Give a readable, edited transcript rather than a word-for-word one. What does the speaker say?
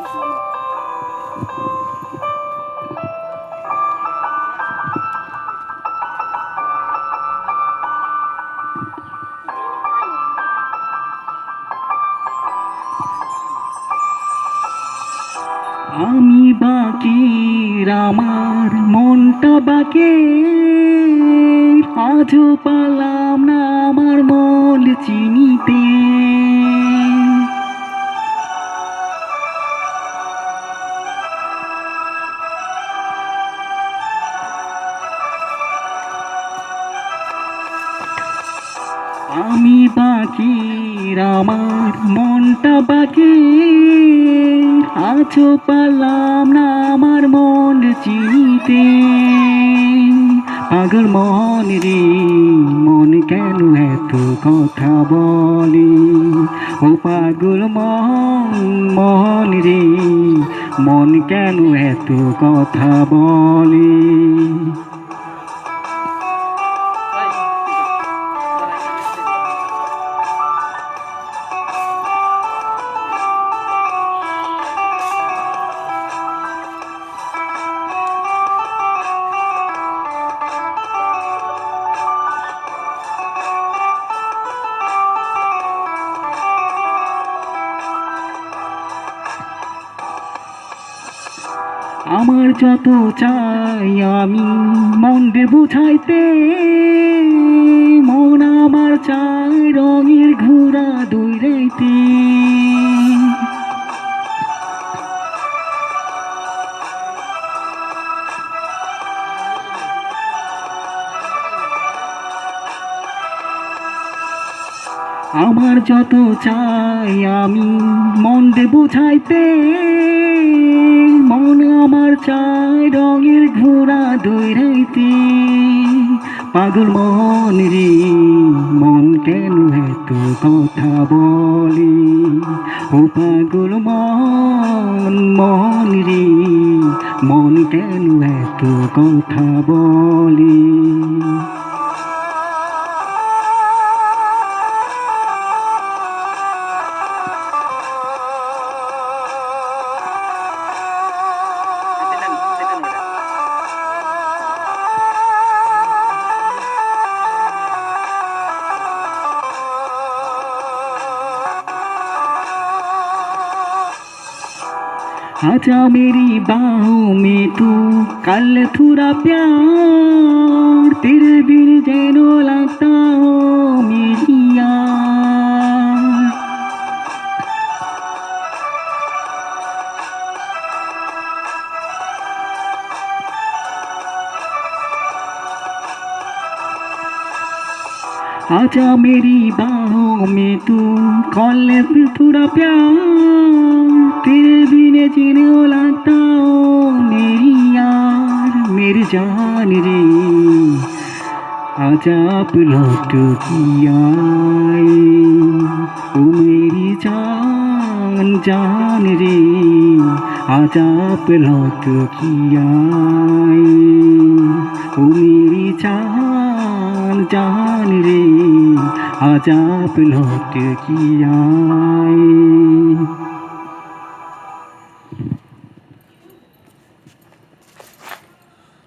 আমি বাকি আমার মনটা বাকি আজও পালাম না আমার মন চিনিতে। আমি বাকি আমার মনটা বাকি আজও পারলাম না আমার মন চিনিতে। পাগল মন রে মন কেন এত কথা বলে, ও পাগল মন রে মন কেন এত কথা বলে। আমার যত চাই আমি মনকে বুঝাইতে, মন আমার চাই রঙের ঘোড়া দৌড়াইতে। আমার যত চাই আমি মনকে বুঝাইতে, মন আমার চাই রঙের ঘোড়া দৌড়াইতে। পাগল মন রে মন কেন এত কথা বলে, ও পাগল মন রে মন কেন এত কথা বলে। आजा मेरी बाहों में तू कल थोड़ा प्यार, तेरे बिन जैनो लगता हो मेरी यार। आजा मेरी बाहों में तू कल थोड़ा प्यार, तेरे बिन जीने लगता हो मेरी यार। मेरी जान रे आजा आप लौट की आए, ओ मेरी जान रे आजा आप लौट की आए, ओ मेरी जान रे आजा आप लौट की आए।